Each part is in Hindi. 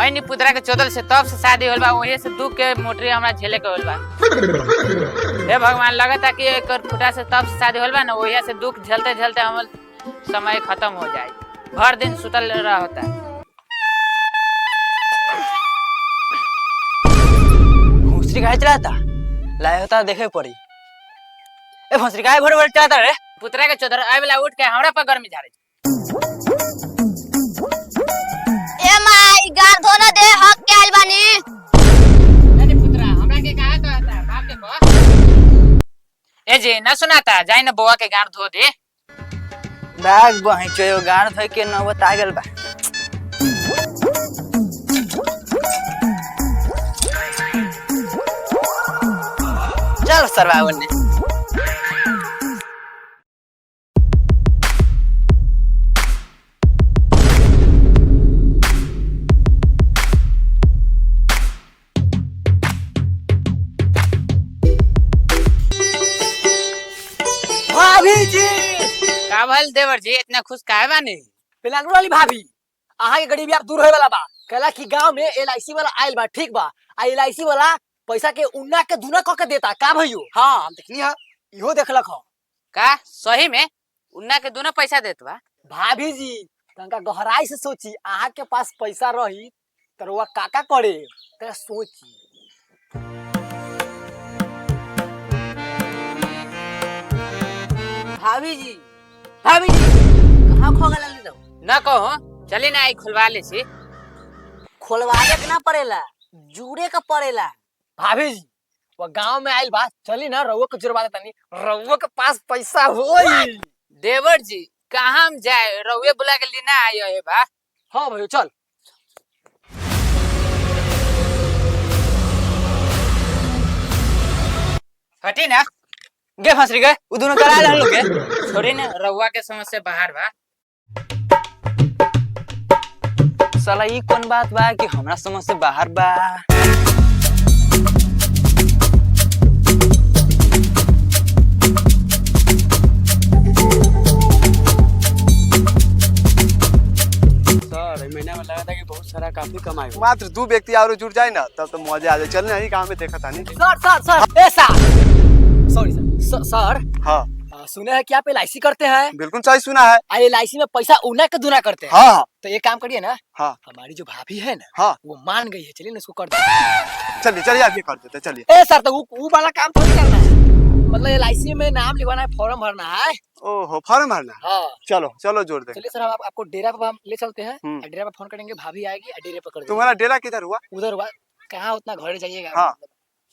ऐनी पुतरा के चौदल से तब से शादी होल बा, वही से दुख के मोटरी हमरा झेले के होल बा। हे भगवान, लगता कि एक फुटा से तब से शादी होल बा ना, वही से दुख झेलते झेलते हमर समय खत्म हो जाए। भर दिन सुतल रह होता है। भूसरी काहे चलाता लाए होता देखे पड़ी। ए भूसरी काहे भोर भोर चलाता रे? पुतरा के चौदर आए वाला उठ के हमरा पर गर्मी झाड़े। ए माई गार धोना दे, हक के आइल बानी। अरे पुतरा हमरा के कहा कहता बाप के बा। ए जे न सुनाता, जाई न बुआ के गार धो दे। बैग बही चो गाड़ धोई के नौबत आ गेल बा। चल सरवा ने भाभी जी। का भल देवर जी, इतना खुश काहे बानी? पिलांगरू वाली भाभी, आहा के गरीबी आप दूर होए वाला बा। कहला कि गांव में एलआईसी वाला आइल बा, ठीक बा। आ एलआईसी वाला पैसा के उन्ना के दुना क के देता का भइयो? हां हम देखनी है, इहो देखलक हो। का सही में उन्ना के दोनों पैसा देत बा? भाभी जी तंका गहराई से सोची, आहा के पास पैसा रही त रउआ काका करे, त सोची। भाभी जी कहाँ खो गला ले न कहो, चली ना आई खुलवा ले सी। खोलवाए के ना पड़ेला, जुड़े का पड़ेला। भाभी जी वो गांव में आइल बा, चली ना रउआ के जुड़वा देतानी, रउआ के पास पैसा होई। देवर जी कहाँ हम जाए, रउए बुला के लेना आयो है बा। हां भइयो चल। हटी ना, गे फसरी गए उ दोनों करा ले लोग के छोड़ी ना, रउआ के समझ से बाहर बा। साला ई कौन बात बा कि हमरा समझ से बाहर बा। सर महीना में लगा था कि बहुत सारा काफी कमाई हुआ। मात्र 2 व्यक्ति और जुड़ जाए ना तब तो मजा आ जाए। चलने नहीं गाँव में देखा था नहीं। सर ए सर सॉरी सर सर हाँ सुने हैं कि आप एलआईसी करते हैं? बिल्कुल सही सुना है। एलआईसी में पैसा उना के दुना करते हैं। हाँ तो ये काम करिए ना, हाँ हमारी जो भाभी है ना, हाँ वो मान गई है, चलिए ना उसको कर दे। चलिए चलिए आप ये कर देते चलिए। ए सर तो वो वाला काम थोड़ी करना है, मतलब एलआईसी में नाम लिखवाना है, फॉर्म भरना है। ओहो फॉर्म भरना है। हाँ चलो चलो जोड़ दे। चलिए सर, हम आपको डेरा पे हम ले चलते हैं। डेरा पे फोन करेंगे, भाभी आएगी, डेरे पे कर देंगे। तुम्हारा डेरा किधर हुआ? उधर हुआ, कहाँ उतना घर जाइएगा। हाँ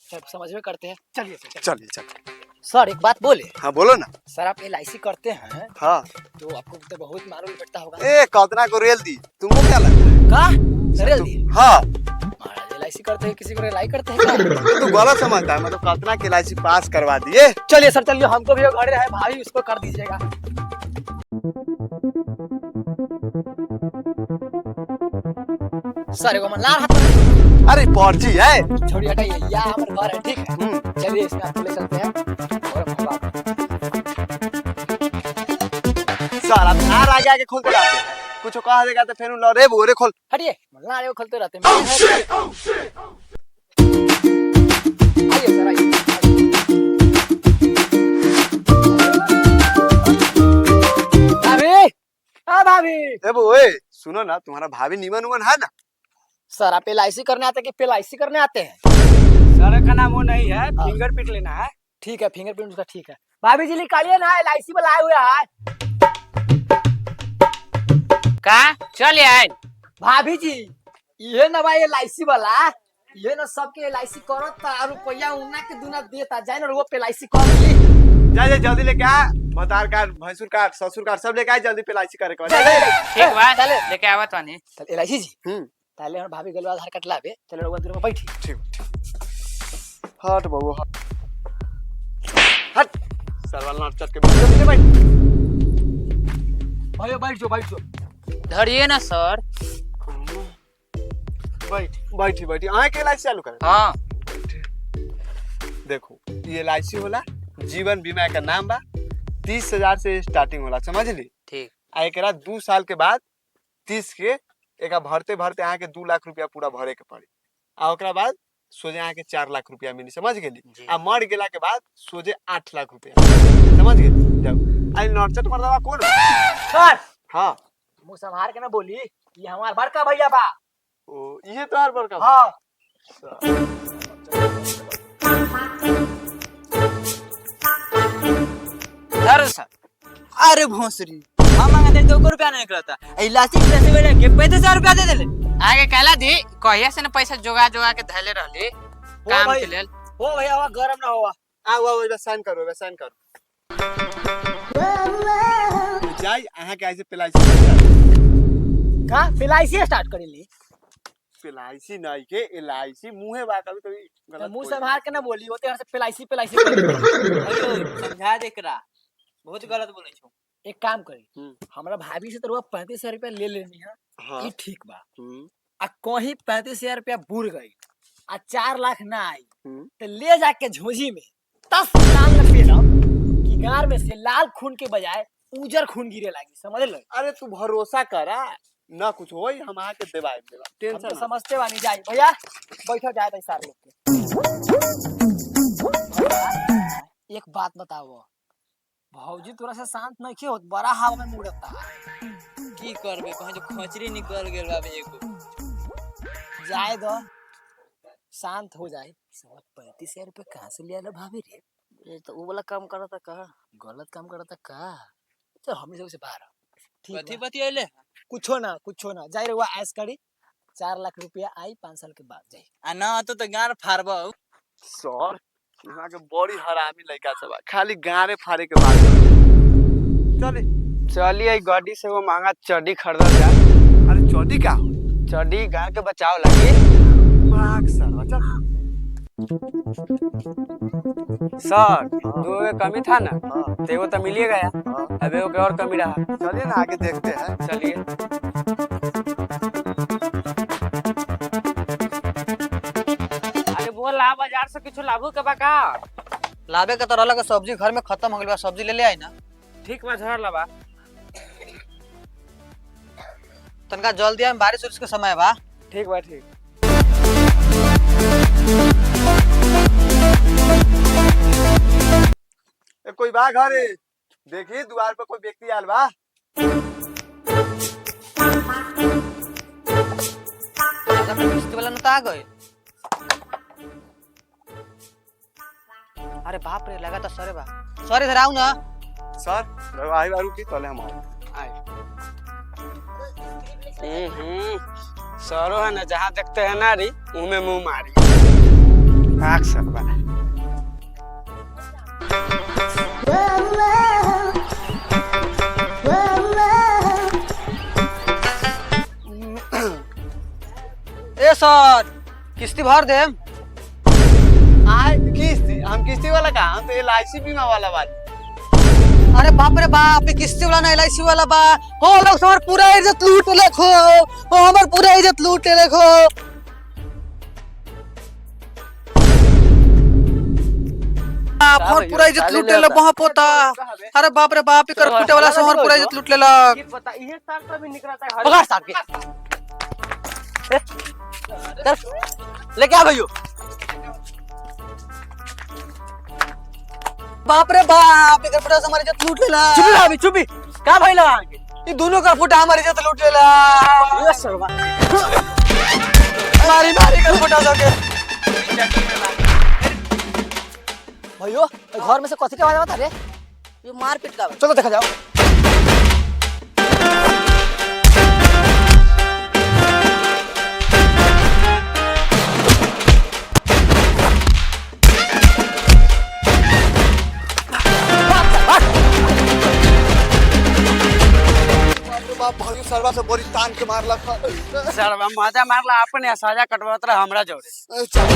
सब समझ में करते हैं। चलिए सर चलिए चलिए। सर एक बात बोले। हाँ बोलो ना। सर आप एलआईसी करते हैं हाँ तो आपको तो बहुत मालूम पड़ता होगा। ए कतना को रेल दी तुमको क्या लगता है? का रेल दी? हाँ महाराज एलआईसी करते हैं, किसी को एलआई करते हैं तू गलत समझता है। मतलब कतना के एलआईसी पास करवा दिए। चलिए सर चलिए, हमको भी घर है भाई, उसको कर दीजिएगा। सर एगो मल्लार हाथ अरे पर्ची है। छोड़िए, हटाइए, या हमारे घर है, ठीक है। चलिए इसमें आपको ले चलते हैं और हम बात। सर आप यार आगे आगे खोलते जाते हैं, कुछ कहा देगा तो फिर रे बोरे खोल। हटिए, मल्लार एगो खोलते रहते हैं। आइए सर आइए। भाभी, हाँ भाभी। ए वो ए सुनो ना, तुम्हारा भाभी निमन उमन है ना? सर आप एलआईसी करने आते हैं कि एलआईसी करने आते हैं? सर का नाम वो नहीं है, फिंगरप्रिंट लेना है। ठीक है, फिंगरप्रिंट उसका ठीक है। भाभी जी निकालिए ना, एलआईसी वाला आए हुए हैं। का चल आए? भाभी जी ये ना भाई एलआईसी वाला, ये ना सबके एलआईसी करता, रुपया उन्ना के दुना देता। जाए ना वो एलआईसी कर ली। जा जल्दी लेके आ, आधार कार्ड, भैंसुर कार्ड, ससुर कार्ड सब लेके आ जल्दी एलआईसी करे के। ठीक बा, लेके आवत वानी। एलआईसी जी पहले हम भाभी गलवा आधार कार्ड लावे। चलो रउआ दूर में बैठी। ठीक हट बाबू हट हट। सरवाल नाट चट के बैठ। भाई बैठ जाओ। धरिए ना सर। बैठी आए के एलआईसी चालू कर। हाँ देखो ये एलआईसी होला, जीवन बीमा का नाम बा। 30,000 से स्टार्टिंग होला, समझ ली? ठीक। एकरा 2 साल के बाद 30 के एक भरते भरते अहाँ के 2 लाख रुपया पूरा भरे के पड़ी आ ओकरा बाद सोझे अहाँ के 4 लाख रुपया मिली समझ गेली आ मर गेला के बाद सोझे 8 लाख रुपया समझ गेली जाओ आई नॉर्चट मर्दवा कौन सर हां मुंह संभार के ना बोली ये हमार बड़का भैया बा। ओ ये तो हर बड़का हां धर सर। अरे भोसरी हम मांगते 2 रुपया नहीं निकलता इलायची के पैसे बेले के 35,000 रुपया दे देले। आगे कहला दी कहिया से न पैसा जोगा जोगा के धैले रहली काम भाई। के लेल। हो भैया हुआ गरम ना हुआ आओ साइन करो साइन करो जाई अहाँ के ऐसे पेलाइसी का एलआईसी स्टार्ट करेली पेलाइसी नहीं के एलआईसी मुंहे बा कभी कभी गलत मुंह बोल संभार के ना बोली होते से पेलाइसी अयो समझा दे करा बहुत गलत बोले छो। एक काम करी हमरा भाभी से तो रुआ 35,000 रुपया ले लेनी है हाँ। ये ठीक बा आ कहीं 35,000 रुपया बुर गई आ 4 लाख ना आई तो ले जाके झोजी में 10 लाख लपेटब कि गार में से लाल खून के बजाय उजर खून गिरे लागी समझ लो। अरे तू भरोसा करा ना कुछ होई हम आके देवाई देवा हम टेंशन तो ना। समझते बानी जाई भैया बैठो जाए भाई सारे लोग के। एक बात बताओ भौजी तोरा से शांत नहीं के होत बड़ा हवा में मुड़ता की करबे कहीं जो खोचरी निकल गेल बाबे एको जाए दो शांत हो जाए। 35,000 रुपये कहाँ से लिया भाभी रे ये तो वो वाला काम करता का गलत काम करता का चल हम सबसे बाहर कथी बतियले कुछो ना जाए रे ऐस करी 4 लाख रुपया आई 5 साल के बाद जाई आ ना तो गार फाड़बो सर यहाँ के बड़ी हरामी लड़का सब बा, खाली गारे फाड़े के बात चले चलिए गाड़ी से वो मांगा चड्डी खरीदा जा। अरे चौधी का चड्डी गाड़ के बचाव लगी भाग सर चल सर 2 में कमी था ना तो वो तो मिलिए गया अब एक और कमी रहा। चलिए ना आगे देखते हैं चलिए अरे बोल ला बाजार से कुछ लाभू के बका लाबे के तो रहला के सब्जी घर में खत्म हो गेल बा सब्जी ले ले आई ना ठीक बा झड़ लबा। तनका जल्दी में बारिश उरिश के समय बा। ठीक बा ठीक। ए कोई बा घरे देखिए द्वार पर कोई व्यक्ति आल बा किस्त वाला न आ गए। अरे बाप रे लगा तो सरे बा सर इधर आओ ना सर आई बारू की तले हम आए सरो है ना जहाँ देखते हैं नारी उनमें मुंह मारी आग सर बना ए सर किस्ती भर दे आए किस्ती हम किस्ती वाला का हम तो एलआईसी बीमा वाला बात अरे बाप रे बाप ये किस्ती वाला ना एलआईसी वाला बा हो लोग हमार पूरा इज्जत लूट ले खो ओ हमार पूरा इज्जत लूट ले खो पूरा इज्जत लूट ले वहां पोता अरे बाप रे बाप कर फुटे वाला से हमार पूरा इज्जत लूट लेला पता ये साल का भी निकला था पकड़ साहब के लेके आ भैया बाप रे बाप इकर फुटा से हमारी इज्जत लूट लेला चुप अभी चुप का भइला ये दोनों का फुटा हमारी इज्जत लूट लेला ये सरवा मारी मारी कर फुटा सके भैया घर में से कथी के आवाज आवता रे ये मारपीट का चलो देखा जाओ भाई सरवा से बड़ी तान के मारला सर मजा मारला अपने साजा कटवात रहा हमरा जोड़े चल